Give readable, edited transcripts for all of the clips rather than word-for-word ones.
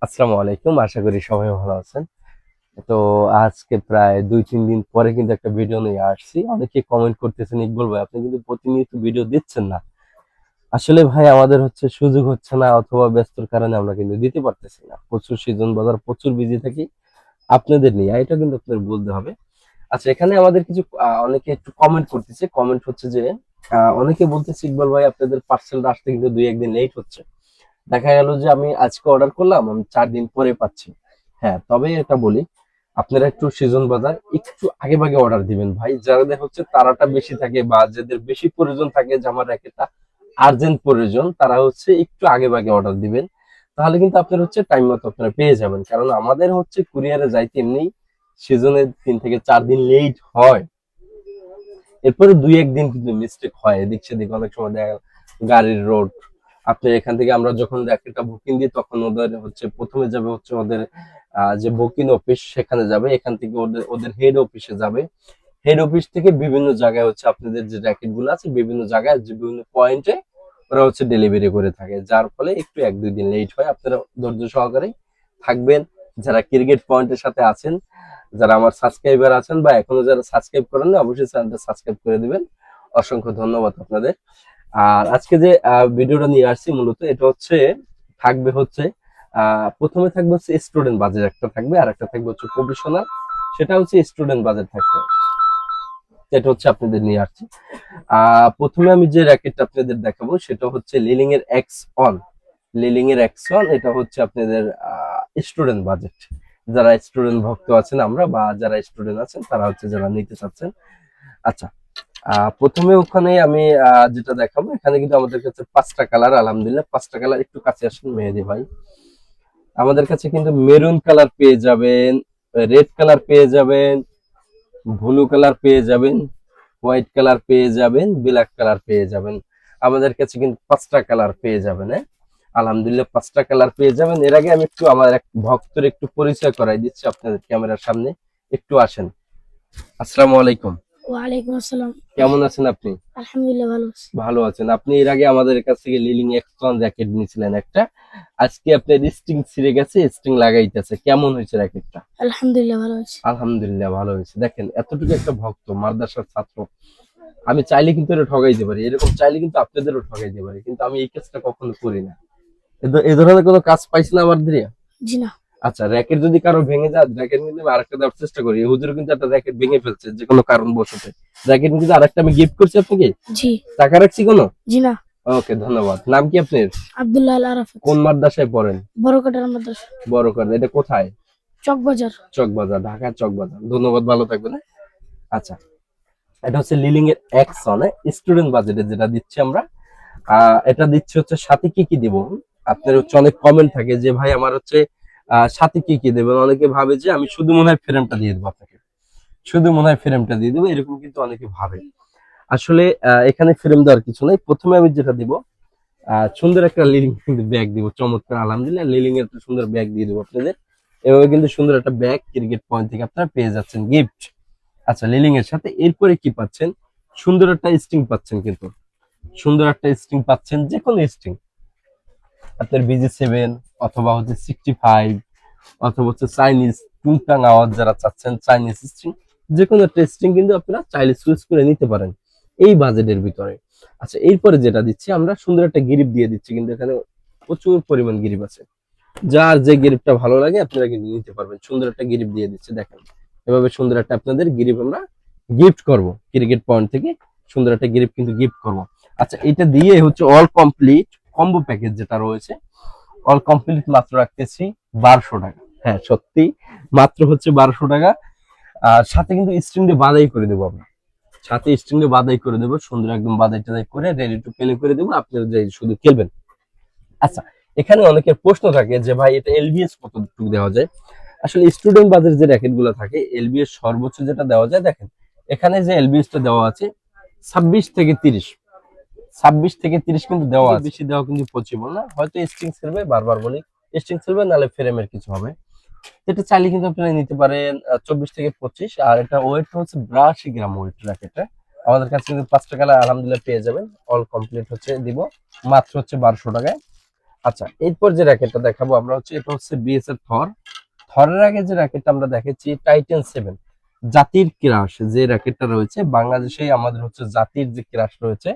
আসসালামু আলাইকুম, আশা করি সবাই ভালো আছেন। তো আজকে প্রায় ২-৩ দিন পরে কিন্তু একটা ভিডিও নিয়ে আসছি। অনেকে কমেন্ট করতেছেন, ইকবাল ভাই আপনি কিন্তু প্রতিনিয়ত ভিডিও দিচ্ছেন না। আসলে ভাই আমাদের হচ্ছে সুযোগ হচ্ছে না অথবা ব্যস্তর কারণে আমরা কিন্তু দিতে পারতেছি না। প্রচুর সিজন বাজার, প্রচুর বিজি থাকি আপনাদের নিয়ে। এটা কিন্তু আপনাদের বলতে হবে। আচ্ছা, এখানে আমাদের কিছু অনেকে একটু কমেন্ট করতেছে। কমেন্ট হচ্ছে যে অনেকে বলতেছে, ইকবাল ভাই আপনাদের পার্সেলটা আসতে কিন্তু ২-১ দিন লেট হচ্ছে। দেখা গেল যে আমি আজকে অর্ডার করলাম, আমি ৪ দিন পরে পাচ্ছি। হ্যাঁ, তবে এটা বলি, আপনারা একটু সিজন বাজার একটু আগে ভাগে অর্ডার দিবেন ভাই। যাদের হচ্ছে তাড়াটা বেশি থাকে বা যাদের বেশি প্রয়োজন থাকে যে আমার র্যাকেটটা আর্জেন্ট প্রয়োজন, তারা হচ্ছে একটু আগে ভাগে অর্ডার দিবেন। তাহলে কিন্তু আপনার হচ্ছে টাইম মতো আপনারা পেয়ে যাবেন। কারণ আমাদের হচ্ছে কুরিয়ারে যাইতে এমনি সিজনে ৩ থেকে ৪ দিন লেট হয়। এরপরে ২-১ দিন কিন্তু মিস্টেক হয়, এদিক সেদিক অনেক সময় দেখা গেল গাড়ির রোড। আপনি এখান থেকে আমরা যখন একটা বুকিং দিই তখন ওদের হচ্ছে প্রথমে যাবে হচ্ছে ওদের যে বুকিং অফিস সেখানে যাবে, এখান থেকে ওদের ওদের হেড অফিসে যাবে। হেড অফিস থেকে বিভিন্ন জায়গায় হচ্ছে আপনাদের যে র্যাকেট গুলো আছে বিভিন্ন জায়গায় যে বিভিন্ন পয়েন্টে ওরা হচ্ছে ডেলিভারি করে থাকে, যার ফলে একটু ১-২ দিন লেট হয়। আপনারা ধৈর্য সহকারে থাকবেন। যারা ক্রিকেট পয়েন্টের সাথে আছেন, যারা আমার সাবস্ক্রাইবার আছেন বা এখনো যারা সাবস্ক্রাইব করেন না, অবশ্যই চ্যানেলটা সাবস্ক্রাইব করে দিবেন। অসংখ্য ধন্যবাদ আপনাদের। আর আজকে যে ভিডিওটা নিয়ে আসছি মূলত এটা হচ্ছে থাকবে হচ্ছে প্রথমে থাকবে হচ্ছে স্টুডেন্ট বাজেট একটা থাকবে, আর একটা থাকবে হচ্ছে প্রফেশনাল। সেটা হচ্ছে স্টুডেন্ট বাজেট থাকবে, এটা হচ্ছে আপনাদের নিয়ে আসছি। প্রথমে আমি যে র্যাকেটটা আপনাদের দেখাবো সেটা হচ্ছে লিলিং এর এক্স অন। লিলিং এর এক্স অন এটা হচ্ছে আপনাদের স্টুডেন্ট বাজেট। যারা স্টুডেন্ট ভক্ত আছেন আমরা বা যারা স্টুডেন্ট আছেন তারা হচ্ছে যারা নিতে চাচ্ছেন। আচ্ছা, প্রথমে ওখানে আমি যেটা দেখাবো, এখানে কিন্তু আমাদের কাছে ৫টা কালার, আলহামদুলিল্লাহ ৫টা কালার। একটু কাছে আসুন মেহেদি ভাই। আমাদের কাছে কিন্তু মেরুন কালার পেয়ে যাবেন, রেড কালার পেয়ে যাবেন, ব্লু কালার পেয়ে যাবেন, হোয়াইট কালার পেয়ে যাবেন, ব্ল্যাক কালার পেয়ে যাবেন। আমাদের কাছে কিন্তু ৫টা কালার পেয়ে যাবেন। হ্যাঁ, আলহামদুলিল্লাহ ৫টা কালার পেয়ে যাবেন। এর আগে আমি একটু আমার এক ভক্তের একটু পরিচয় করাই দিচ্ছি আপনাদের ক্যামেরার সামনে। একটু আসেন। আসসালামু আলাইকুম। ওয়ালাইকুম আসসালাম। কেমন আছেন আপনি? আলহামদুলিল্লাহ ভালো আছি। ভালো আছেন? আপনি এর আগে আমাদের কাছ থেকে লিলিং এক্সট্রন র্যাকেট নিয়েছিলেন একটা। আজকে আপনার স্ট্রিং ছিঁড়ে গেছে, স্ট্রিং লাগাইতেছে। কেমন হয়েছে র্যাকেটটা? আলহামদুলিল্লাহ ভালো আছি। আলহামদুলিল্লাহ ভালো হয়েছে। দেখেন এতটুকু একটা ভক্ত মাদ্রাসার ছাত্র, আমি চাইলে কিন্তু এটা ঠগাইতে পারি, এরকম চাইলে কিন্তু আপনাদেরও ঠগাইতে পারি, কিন্তু আমি এই কাজটা কখনো করি না। এ ধরনের কোনো কাজ পাইছি না আমার দিয়ে। জি না। আচ্ছা, র্যাকেট যদি কারো ভেঙে যায়, র্যাকেট কিন্তু আমি আরেকটা দেওয়ার চেষ্টা করি। এই হুজুর কিন্তু একটা র্যাকেট ভেঙে ফেলছে যে কোনো কারণ বশত। র্যাকেট কিন্তু আরেকটা আমি গিফট করছি আপনাকে। জি। টাকা রাখছি কোনো? জি না। ওকে, ধন্যবাদ। নাম কি আপনার? আব্দুল্লাহ আল আরাফাত। কোন মাদ্রাসায় পড়েন? বড়কাটার মাদ্রাসা। বড় কর, এটা কোথায়? চকবাজার। চকবাজার, ঢাকার চকবাজার। ধন্যবাদ, ভালো থাকবেন। হ্যাঁ? আচ্ছা, এটা হচ্ছে লিলিং এর এক্সন স্টুডেন্ট বাজেটে যেটা দিচ্ছি আমরা। এটা দিচ্ছি হচ্ছে সাথে কি কি দিব। আপনার হচ্ছে অনেক কমেন্ট থাকে যে ভাই আমার হচ্ছে সাথে কি কি দেবেন। অনেকে ভাবে যে আমি শুধু মনে হয় ফ্রেমটা দিয়ে দেবো আপনাকে, শুধু মনে হয় ফ্রেমটা দিয়ে দেবো, এরকম কিন্তু অনেকে ভাবে। আসলে এখানে ফ্রেম দেওয়ার কিছু নাই। প্রথমে আমি যেটা দিব, সুন্দর একটা লিলিং কিন্তু ব্যাগ দিব, চমৎকার আলহামদুলিল্লাহ লিলিং এর একটা সুন্দর ব্যাগ দিয়ে দেবো আপনাদের। এভাবে কিন্তু সুন্দর একটা ব্যাগ ক্রিকেট পয়েন্ট থেকে আপনারা পেয়ে যাচ্ছেন গিফট। আচ্ছা, লিলিং এর সাথে এরপরে কি পাচ্ছেন? সুন্দর একটা স্ট্রিং পাচ্ছেন, কিন্তু সুন্দর একটা স্ট্রিং পাচ্ছেন, যে কোনো স্ট্রিং আপনার BG7 অথবা হচ্ছে 65 অথবা হচ্ছে চাইনিজ টুংটাং আওয়াজ যারা চাচ্ছেন, চাইনিজ স্ট্রিং, যে কোনো একটা স্ট্রিং কিন্তু আপনারা চাইলে চুজ করে নিতে পারেন এই বাজেটের ভিতরে। আচ্ছা, এরপরে যেটা দিচ্ছি আমরা, সুন্দর একটা গিরিপ দিয়ে দিচ্ছি, কিন্তু এখানে প্রচুর পরিমাণ গিরিপ আছে। যার যে গিরিপটা ভালো লাগে আপনারা কিন্তু নিতে পারবেন। সুন্দর একটা গিরিপ দিয়ে দিচ্ছি, দেখেন এভাবে সুন্দর একটা আপনাদের গিরিপ আমরা গিফট করব ক্রিকেট পয়েন্ট থেকে। সুন্দর একটা গিরিপ কিন্তু গিফট করব। আচ্ছা, এটা দিয়ে হচ্ছে অল কমপ্লিট কম্বো প্যাকেজ যেটা রয়েছে, অল কমপ্লিট মাত্র রাখতেছি 1200 টাকা। হ্যাঁ সত্যি, মাত্র হচ্ছে 1200 টাকা। আর সাথে কিন্তু স্ট্রিং দিয়ে বাদাই করে দেবো আমরা, সাথে স্ট্রিং দিয়ে বাদাই করে দেবো, সুন্দর একদম বাদাই টাদাই করে রেডি টু প্লে করে দেবো, আপনারা যে শুধু খেলবেন। আচ্ছা, এখানে অনেকের প্রশ্ন থাকে যে ভাই এটা এলবিএস কতটুকু দেওয়া যায়। আসলে স্টুডেন্ট বাজেট যে র্যাকেট গুলো থাকে, এলবিএস সর্বোচ্চ যেটা দেওয়া যায়, দেখেন এখানে যে এলবিএস টা দেওয়া আছে 26 থেকে 30, 26 থেকে 30 কিন্তু দেওয়া আছে, বেশি দেওয়া কিন্তু পসিবল না। হয়তো স্ট্রিং ছেড়বে, বারবার বলি স্ট্রিং ছেড়বে, নাহলে ফ্রেমের কিছু হবে। এটা চাইলে কিন্তু আপনারা নিতে পারেন 24 থেকে 25। আর এটা ওয়েট হচ্ছে 82 গ্রাম ওয়েট র্যাকেটটা। আমাদের কাছে কিন্তু 5 টাকা আলহামদুলিল্লাহ পেয়ে যাবেন। অল কমপ্লিট হচ্ছে দিব মাত্র হচ্ছে 1200 টাকায়। আচ্ছা, এরপর যে র্যাকেটটা দেখাবো আমরা হচ্ছে, এটা হচ্ছে বিএস এর থর। থরের আগে যে র্যাকেটটা আমরা দেখেছি টাইটেন 7, জাতির ক্রাশ যে র্যাকেটটা রয়েছে বাংলাদেশে, আমাদের হচ্ছে জাতির যে ক্রাশ রয়েছে,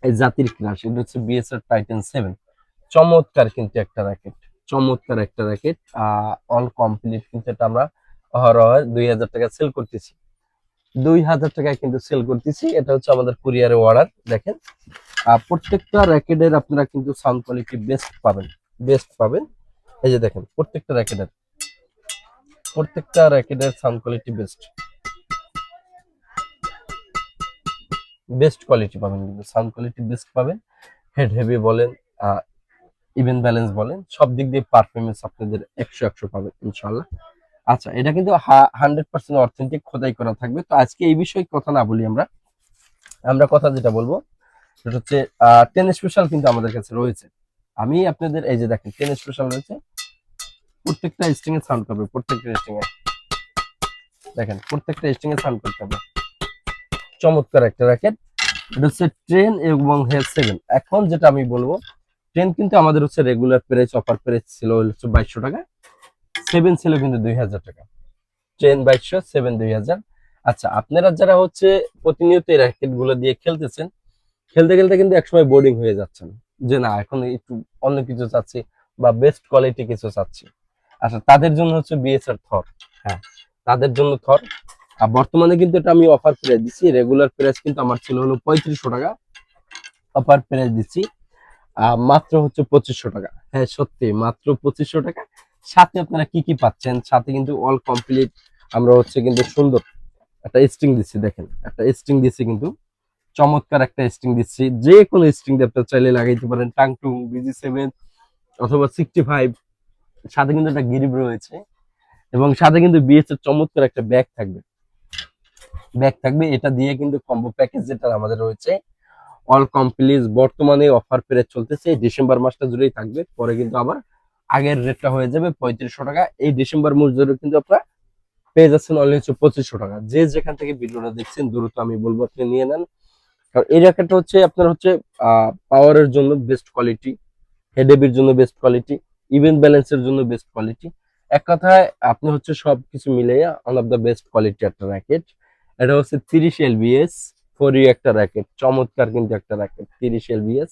এই জাতির ক্রাশ, এটা হচ্ছে বিএস এর টাইটেন 7। চমৎকার কিন্তু একটা র্যাকেট, চমৎকার একটা র্যাকেট। অল কমপ্লিট কিন্তু এটা আমরা অহরহ 2000 টাকা সেল করতেছি, 2000 টাকায় কিন্তু সেল করতেছি। এটা হচ্ছে আমাদের কুরিয়ারে অর্ডার। দেখেন প্রত্যেকটা র্যাকেটের আপনারা কিন্তু সাউন্ড কোয়ালিটি বেস্ট পাবেন, বেস্ট পাবেন। এই যে দেখেন প্রত্যেকটা র্যাকেটের sound quality best, best quality পাবেন, কিন্তু সাউন্ড কোয়ালিটি বেস্ট পাবেন। হেড হেভি বলেন, ইভেন ব্যালেন্স বলেন, সব দিক দিয়ে পারফরমেন্স আপনাদের 100 পাবেন ইনশাল্লাহ। আচ্ছা, এটা কিন্তু 100% অথেন্টিক খোদাই করা থাকবে। তো আজকে এই বিষয়ে কথা না বলি, আমরা আমরা কথা যেটা বলবো সেটা হচ্ছে 10 স্পেশাল কিন্তু আমাদের কাছে রয়েছে। আমি আপনাদের এই যে দেখেন 10 স্পেশাল রয়েছে, প্রত্যেকটা স্ট্রিং এ সাউন্ড করবে, প্রত্যেকটা স্ট্রিং এ দেখেন, প্রত্যেকটা স্ট্রিং এ সাউন্ড করতে হবে। চমৎকার একটা র্যাকেট। এটা হচ্ছে ট্রেন এবং হেল 7। এখন যেটা আমি বলবো, ট্রেন কিন্তু আমাদের হচ্ছে রেগুলার প্রাইস, অফার প্রাইস ছিল হচ্ছে 2200 টাকা, 7 ছিল কিন্তু 2000 টাকা। ট্রেন 2200, 7 2000। আচ্ছা, আপনারা যারা হচ্ছে প্রতিনিয়ত এই র্যাকেট গুলো দিয়ে খেলতেছেন, খেলতে খেলতে কিন্তু একসময় বোর্ডিং হয়ে যাচ্ছেন, যে না এখন একটু অন্য কিছু চাচ্ছি বা বেস্ট কোয়ালিটি কিছু চাচ্ছি। আচ্ছা, তাদের জন্য হচ্ছে বিএসআর থর। হ্যাঁ, তাদের জন্য থর। আর বর্তমানে কিন্তু এটা আমি অফার প্রাইস দিচ্ছি, রেগুলার প্রাইস কিন্তু আমার ছিল হলো 3500 টাকা, অফার প্রাইস দিচ্ছি মাত্র হচ্ছে 2500 টাকা। হ্যাঁ সত্যি, মাত্র 2500 টাকা। সাথে আপনারা কি কি পাচ্ছেন, সাথে কিন্তু অল কমপ্লিট আমরা হচ্ছে কিন্তু সুন্দর একটা স্ট্রিং দিচ্ছি। দেখেন একটা স্ট্রিং দিচ্ছি, কিন্তু চমৎকার একটা স্ট্রিং দিচ্ছি, যে কোনো স্ট্রিং দিয়ে আপনারা চাইলে লাগাইতে পারেন, টাংটুং BG7 অথবা 65। সাথে কিন্তু একটা গিরিব রয়েছে, এবং সাথে কিন্তু বিএস এর চমৎকার একটা ব্যাগ থাকবে, এটা দিয়ে কিন্তু কম্বো প্যাকেজ যেটা আমাদের রয়েছে অল কমপ্লিট বর্তমানে অফার প্রাইস চলতেছে, এই ডিসেম্বর মাসটা জুড়েই থাকবে, পরে কিন্তু আবার আগের রেটটা হয়ে যাবে 3500 টাকা। এই ডিসেম্বর মাস জুড়ে কিন্তু আপনারা পেয়ে যাচ্ছেন অনলি হচ্ছে 2500 টাকা। যে যেখান থেকে ভিডিওটা দেখছেন দ্রুত আমি বলবো আপনি নিয়ে নেন, কারণ এই র্যাকেটটা হচ্ছে আপনার হচ্ছে পাওয়ারের জন্য বেস্ট কোয়ালিটি, হেডেবির জন্য বেস্ট কোয়ালিটি, ইভেন ব্যালেন্সের জন্য বেস্ট কোয়ালিটি। এক কথায় আপনি হচ্ছে সবকিছু মিলিয়ে on of the best quality একটা র্যাকেট। এটা হচ্ছে 30 LBS 4U একটা র্যাকেট, চমৎকার কিন্তু একটা র্যাকেট 30 LBS।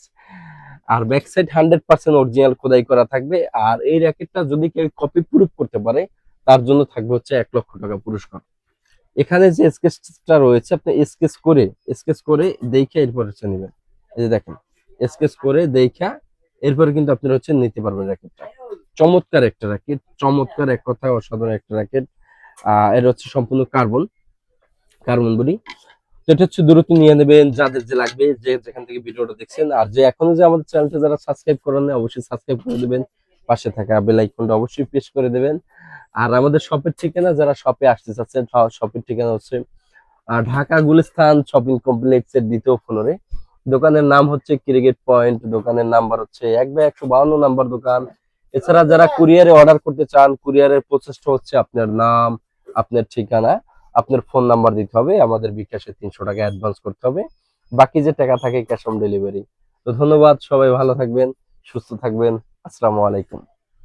আর ব্যাক সাইড 100% অরিজিনাল খোদাই করা থাকবে। আর এই র্যাকেটটা যদি কেউ কপি প্রুফ করতে পারে, তার জন্য থাকবে হচ্ছে 1 লক্ষ টাকা পুরস্কার। এখানে যে স্কেচটা রয়েছে, আপনি স্কেচ করে দেখে এরপর হচ্ছে নেবেন। এই যে দেখেন, স্কেচ করে দেখা এরপরে কিন্তু আপনারা হচ্ছে নিতে পারবেন র্যাকেটটা। চমৎকার একটা র্যাকেট, চমৎকার, এক কথায় অসাধারণ একটা র্যাকেট। এটা হচ্ছে সম্পূর্ণ কার্বন বডি। তো এটা হচ্ছে দ্রুত নিয়ে নেবেন যাদের যে লাগবে, যে যেখান থেকে ভিডিওটা দেখছেন। আর যে এখনো যে আমাদের চ্যানেলটা যারা সাবস্ক্রাইব করেন না, অবশ্যই সাবস্ক্রাইব করে দেবেন, পাশে থাকা বেল আইকনটা অবশ্যই প্রেস করে দেবেন। আর আমাদের শপের ঠিকানা, যারা শপে আসতে চাচ্ছেন, শপের ঠিকানা হচ্ছে ঢাকা গুলিস্তান শপিং কমপ্লেক্সের 2য় ফ্লোরে। দোকানের নাম হচ্ছে ক্রিকেট পয়েন্ট, দোকানের নাম্বার হচ্ছে 1/152 নাম্বার দোকান। এছাড়া যারা কুরিয়ারে অর্ডার করতে চান, কুরিয়ারের প্রসেসটা হচ্ছে আপনার নাম, আপনার ঠিকানা, আপনার ফোন নাম্বার দিতে হবে, আমাদের বিকাশে 300 টাকা অ্যাডভান্স করতে হবে, বাকি যে টাকা থাকে ক্যাশ অন ডেলিভারি। তো ধন্যবাদ, সবাই ভালো থাকবেন, সুস্থ থাকবেন। আসসালামু আলাইকুম।